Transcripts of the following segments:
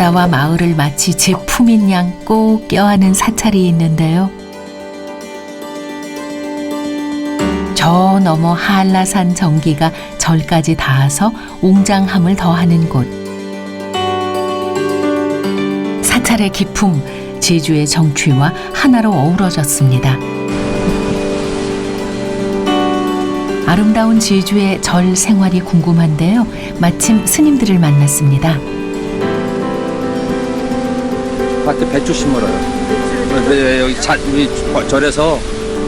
바다와 마을을 마치 제 품인 양 꼭 껴안은 사찰이 있는데요. 저 너머 한라산 정기가 절까지 닿아서 웅장함을 더하는 곳. 사찰의 기품, 제주의 정취와 하나로 어우러졌습니다. 아름다운 제주의 절 생활이 궁금한데요. 마침 스님들을 만났습니다. 밭에 배추 심으러요. 여기 우리 절에서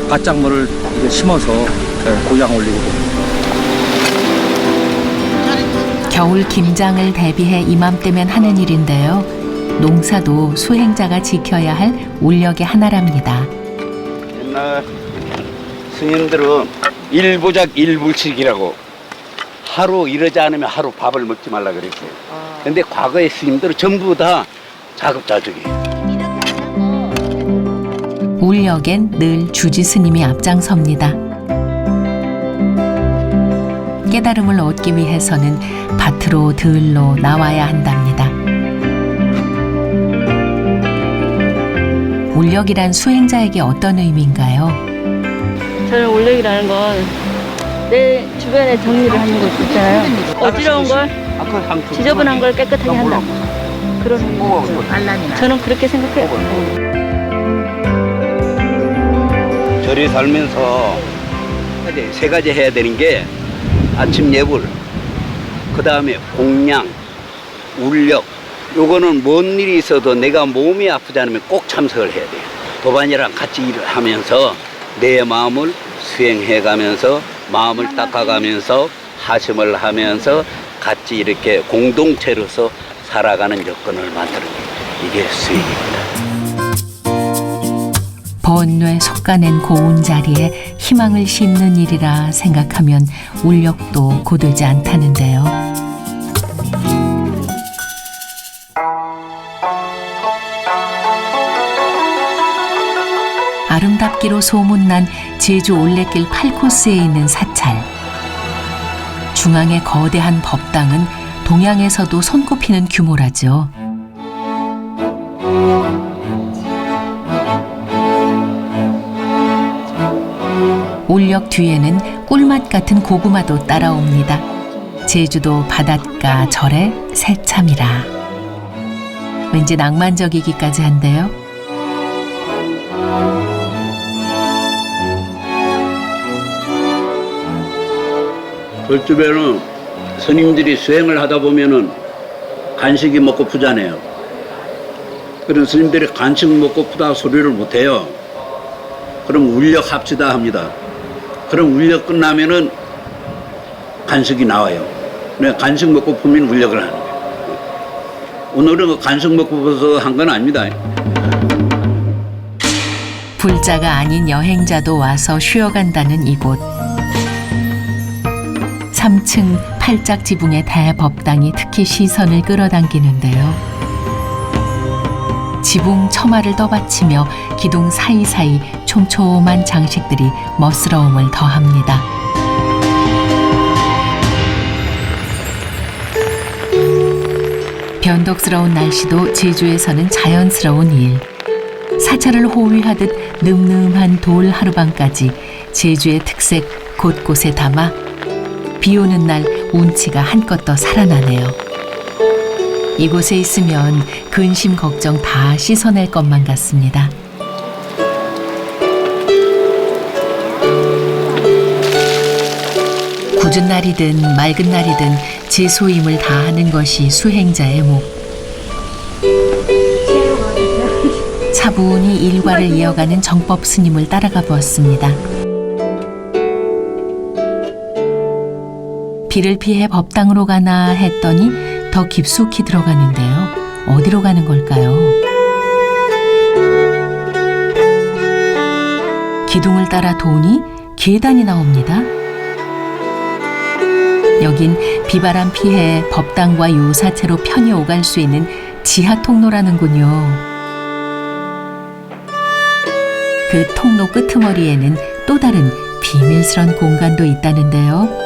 밭작물을 심어서 고향 올리고. 겨울 김장을 대비해 이맘때면 하는 일인데요. 농사도 수행자가 지켜야 할 울력의 하나랍니다. 옛날 스님들은 일보작 일불식이라고 하루 이러지 않으면 하루 밥을 먹지 말라 그랬어요. 근데 과거의 스님들은 전부 다 자급자족이에요. 울력엔 늘 주지 스님이 앞장섭니다. 깨달음을 얻기 위해서는 밭으로 들로 나와야 한답니다. 울력이란 수행자에게 어떤 의미인가요? 저는 울력이라는 건 내 주변에 정리를 하는 것 있잖아요. 어지러운 걸, 지저분한 걸 깨끗하게 한다. 그런 의미. 저는 그렇게 생각해요. 절에 살면서 세 가지 해야 되는 게 아침 예불, 그 다음에 공양, 울력. 요거는 뭔 일이 있어도 내가 몸이 아프지 않으면 꼭 참석을 해야 돼요. 도반이랑 같이 일을 하면서 내 마음을 수행해가면서 마음을 닦아가면서 하심을 하면서 같이 이렇게 공동체로서 살아가는 여건을 만드는 게 이게 수행입니다. 번뇌 속가낸 고운 자리에 희망을 심는 일이라 생각하면 울력도 고되지 않다는데요. 아름답기로 소문난 제주 올레길 8코스에 있는 사찰. 중앙의 거대한 법당은 동양에서도 손꼽히는 규모라죠. 울력 뒤에는 꿀맛 같은 고구마도 따라옵니다. 제주도 바닷가 절의 새참이라. 왠지 낭만적이기까지 한데요. 절주변은 스님들이 수행을 하다 보면은 간식이 먹고 푸잖아요. 그런 스님들이 간식 먹고 푸다 소리를 못해요. 그럼 울력 합시다 합니다. 그럼 울력 끝나면은 간식이 나와요. 간식 먹고 푸면 울력을 하는 거예요. 오늘은 간식 먹고 푸서 한 건 아닙니다. 불자가 아닌 여행자도 와서 쉬어간다는 이곳. 3층 팔짝 지붕의 대법당이 특히 시선을 끌어당기는데요. 지붕 처마를 떠받치며 기둥 사이사이 촘촘한 장식들이 멋스러움을 더합니다. 변덕스러운 날씨도 제주에서는 자연스러운 일. 사찰을 호위하듯 늠름한 돌 하루방까지 제주의 특색 곳곳에 담아 비 오는 날 운치가 한껏 더 살아나네요. 이곳에 있으면 근심 걱정 다 씻어낼 것만 같습니다. 굳은 날이든 맑은 날이든 제 소임을 다하는 것이 수행자의 목. 차분히 일과를 이어가는 정법 스님을 따라가 보았습니다. 비를 피해 법당으로 가나 했더니 더 깊숙이 들어가는데요. 어디로 가는 걸까요? 기둥을 따라 도니 계단이 나옵니다. 여긴 비바람 피해 법당과 요사체로 편히 오갈 수 있는 지하 통로라는군요. 그 통로 끄트머리에는 또 다른 비밀스런 공간도 있다는데요.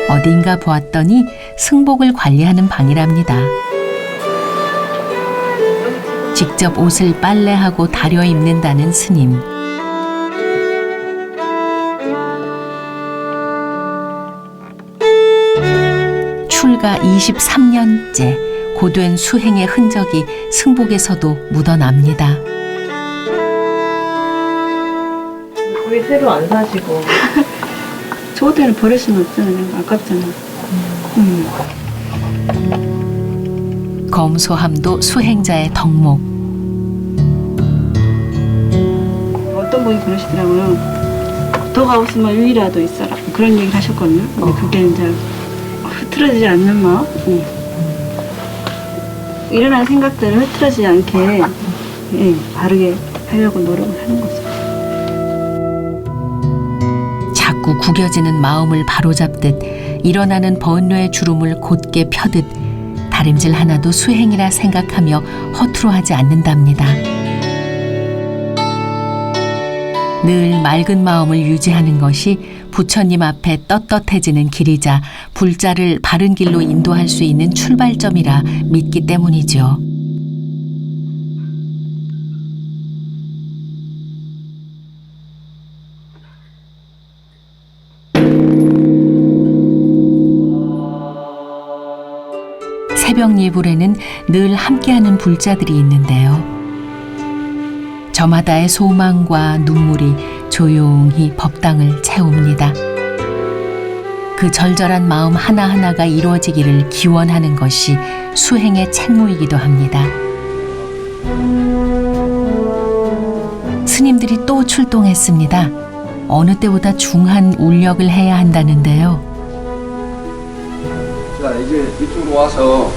어딘가 보았더니 승복을 관리하는 방이랍니다. 직접 옷을 빨래하고 다려 입는다는 스님. 출가 23년째 고된 수행의 흔적이 승복에서도 묻어납니다. 거의 새로 안 사시고. 저 호텔은 버릴 수는 없잖아요. 아깝잖아. 검소함도 수행자의 덕목. 어떤 분이 그러시더라고요. 더 가없으면 유이라도 있어라. 그런 얘기를 하셨거든요. 근데 그게 이제 흐트러지지 않는 마음. 일어난 생각들을 흐트러지지 않게 바르게 하려고 노력을 하는 거죠. 자꾸 구겨지는 마음을 바로잡듯 일어나는 번뇌의 주름을 곧게 펴듯 다림질 하나도 수행이라 생각하며 허투루하지 않는답니다. 늘 맑은 마음을 유지하는 것이 부처님 앞에 떳떳해지는 길이자 불자를 바른 길로 인도할 수 있는 출발점이라 믿기 때문이죠. 새벽 예불에는 늘 함께하는 불자들이 있는데요. 저마다의 소망과 눈물이 조용히 법당을 채웁니다. 그 절절한 마음 하나하나가 이루어지기를 기원하는 것이 수행의 책무이기도 합니다. 스님들이 또 출동했습니다. 어느 때보다 중한 울력을 해야 한다는데요. 자, 이제 이쪽으로 와서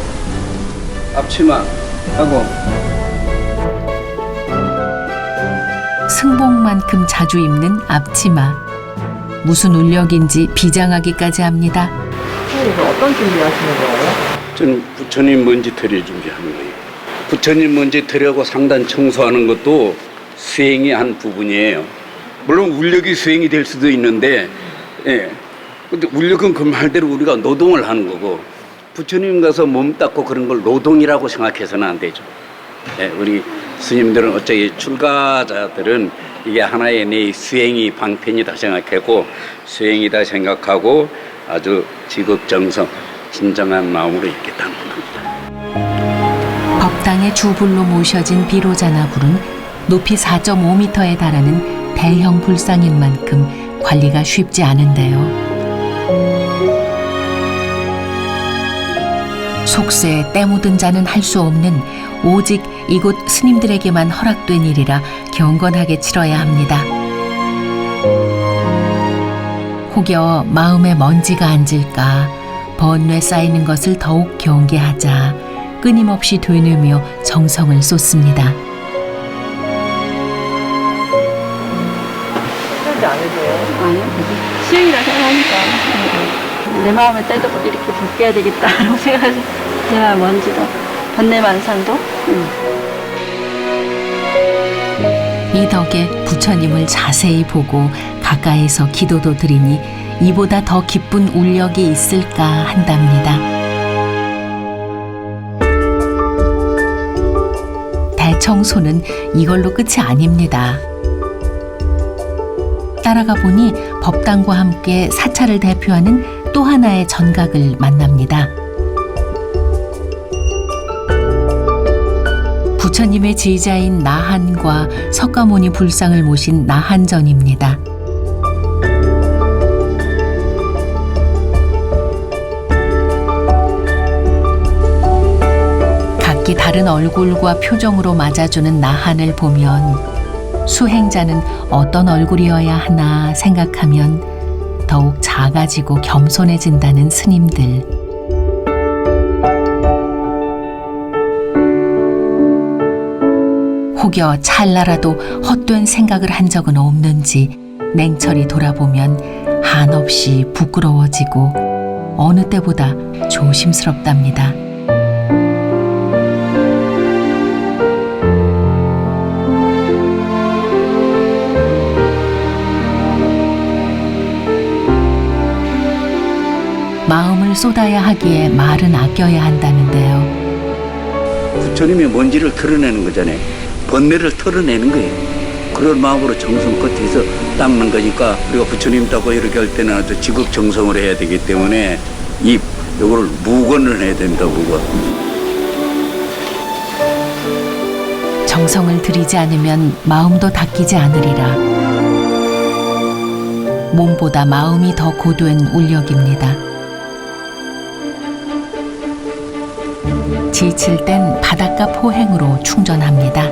앞치마 하고 승복만큼 자주 입는 앞치마. 무슨 울력인지 비장하기까지 합니다. 이거 어떤 준비하시는 거예요? 저는 부처님 먼지털이 준비하는 거예요. 부처님 먼지털이하고 상단 청소하는 것도 수행의 한 부분이에요. 물론 울력이 수행이 될 수도 있는데, 근데 울력은 그 말대로 우리가 노동을 하는 거고, 부처님 가서 몸 닦고 그런 걸 노동이라고 생각해서는 안 되죠. 우리 스님들은 어차피 출가자들은 이게 하나의 내 수행이 방편이다 생각하고 수행이다 생각하고 아주 지극정성 진정한 마음으로 있겠다는 겁니다. 법당의 주불로 모셔진 비로자나불은 높이 4.5m에 달하는 대형 불상인 만큼 관리가 쉽지 않은데요. 속세에 때 묻은 자는 할 수 없는 오직 이곳 스님들에게만 허락된 일이라 경건하게 치러야 합니다. 혹여 마음에 먼지가 앉을까 번뇌 쌓이는 것을 더욱 경계하자 끊임없이 되뇌며 정성을 쏟습니다. 힘들지 않으세요? 아니요. 수행이라 생각하니까 내 마음에 때도 이렇게 벗겨야 되겠다라고 생각해서 제가 먼지도 번뇌만상도 이 덕에 부처님을 자세히 보고 가까이서 기도도 드리니 이보다 더 기쁜 울력이 있을까 한답니다. 대청소는 이걸로 끝이 아닙니다. 따라가 보니 법당과 함께 사찰을 대표하는 또 하나의 전각을 만납니다. 부처님의 제자인 나한과 석가모니 불상을 모신 나한전입니다. 각기 다른 얼굴과 표정으로 맞아주는 나한을 보면 수행자는 어떤 얼굴이어야 하나 생각하면 더욱 작아지고 겸손해진다는 스님들. 혹여 찰나라도 헛된 생각을 한 적은 없는지 냉철히 돌아보면 한없이 부끄러워지고 어느 때보다 조심스럽답니다. 마음을 쏟아야 하기에 말은 아껴야 한다는데요. 부처님이 먼지를 털어내는 거잖아요. 번뇌를 털어내는 거예요. 그런 마음으로 정성껏 해서 닦는 거니까 우리가 부처님 닦고 이렇게 할 때는 아주 지극정성을 해야 되기 때문에 이거를 무건을 해야 된다, 무건. 정성을 들이지 않으면 마음도 닦이지 않으리라. 몸보다 마음이 더 고된 울력입니다. 지칠 땐 바닷가 포행으로 충전합니다.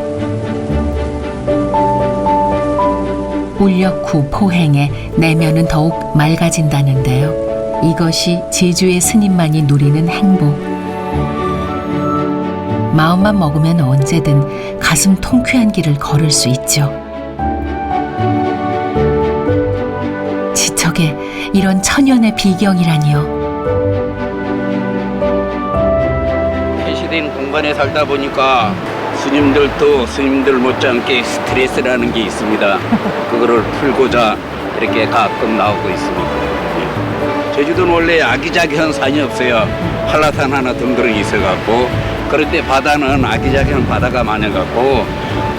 울력 후 포행에 내면은 더욱 맑아진다는데요. 이것이 제주의 스님만이 누리는 행복. 마음만 먹으면 언제든 가슴 통쾌한 길을 걸을 수 있죠. 지척에 이런 천연의 비경이라니요. 폐쇄된 공간에 살다 보니까 스님들도 스님들 못지않게 스트레스라는 게 있습니다. 그거를 풀고자 이렇게 가끔 나오고 있습니다. 제주도는 원래 아기자기한 산이 없어요. 한라산 하나 덩그러니 있어갖고, 그런데 바다는 아기자기한 바다가 많아갖고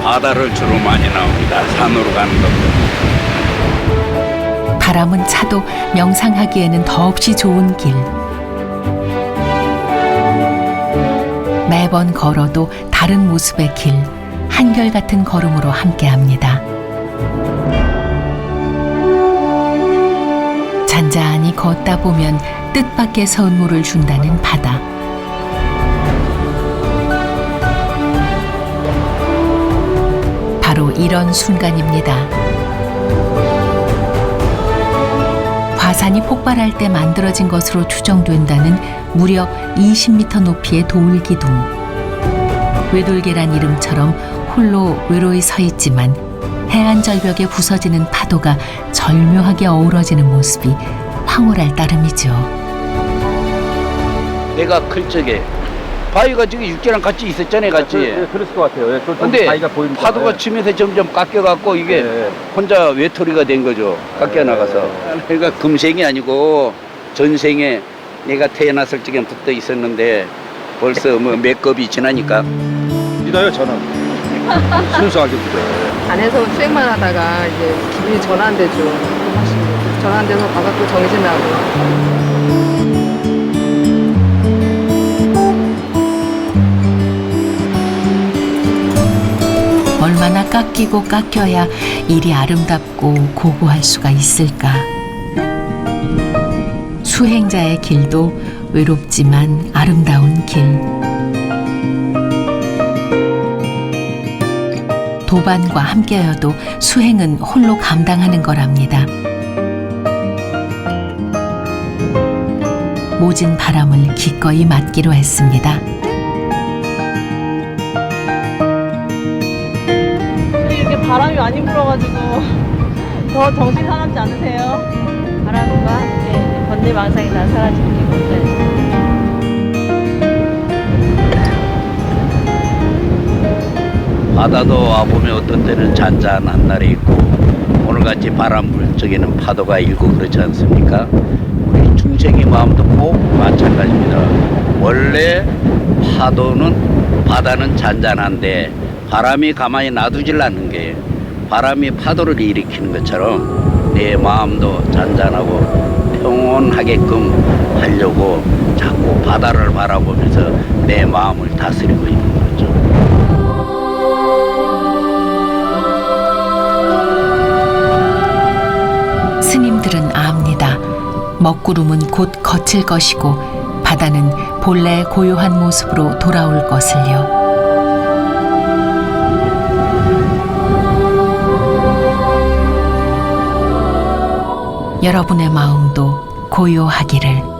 바다를 주로 많이 나옵니다. 산으로 가는 것보다. 바람은 차도 명상하기에는 더없이 좋은 길. 매번 걸어도 다른 모습의 길, 한결같은 걸음으로 함께합니다. 잔잔히 걷다 보면 뜻밖의 선물을 준다는 바다. 바로 이런 순간입니다. 화산이 폭발할 때 만들어진 것으로 추정된다는 무려 20m 높이의 돌기둥. 외돌개란 이름처럼 홀로 외로이 서 있지만 해안 절벽에 부서지는 파도가 절묘하게 어우러지는 모습이 황홀할 따름이죠. 내가 클 적에 바위가 지금 육지랑 같이 있었잖아요, 같이. 네, 그랬을 것 같아요. 근데 바위가 보이니까. 파도가 치면서 점점 깎여갖고 이게 네. 혼자 외톨이가 된 거죠. 깎여나가서. 그러니까 금생이 아니고 전생에 내가 태어났을 적엔 붙어 있었는데 벌써 뭐 몇 겁이 지나니까. 믿어요, 저는. 순수하게 믿어요. 안에서 수행만 하다가 이제 기분이 전환되죠. 사실 전환돼서 바깥으로 정해진 나고. 얼마나 깎이고 깎여야 일이 아름답고 고고할 수가 있을까. 수행자의 길도 외롭지만 아름다운 길. 도반과 함께여도 수행은 홀로 감당하는 거랍니다. 모진 바람을 기꺼이 맞기로 했습니다. 이렇게 바람이 많이 불어가지고 더 정신 사납지 않으세요? 바람과 함께 번뇌망상이 다 사라지는 건데. 바다도 와보면 어떤 때는 잔잔한 날이 있고 오늘같이 바람 불 적에는 파도가 일고 그렇지 않습니까? 우리 중생의 마음도 꼭 마찬가지입니다. 원래 바다는 잔잔한데 바람이 가만히 놔두질 않는 게 바람이 파도를 일으키는 것처럼 내 마음도 잔잔하고 평온하게끔 하려고 자꾸 바다를 바라보면서 내 마음을 다스리고 있는 거죠. 스님들은 압니다. 먹구름은 곧 거칠 것이고 바다는 본래 고요한 모습으로 돌아올 것을요. 여러분의 마음도 고요하기를.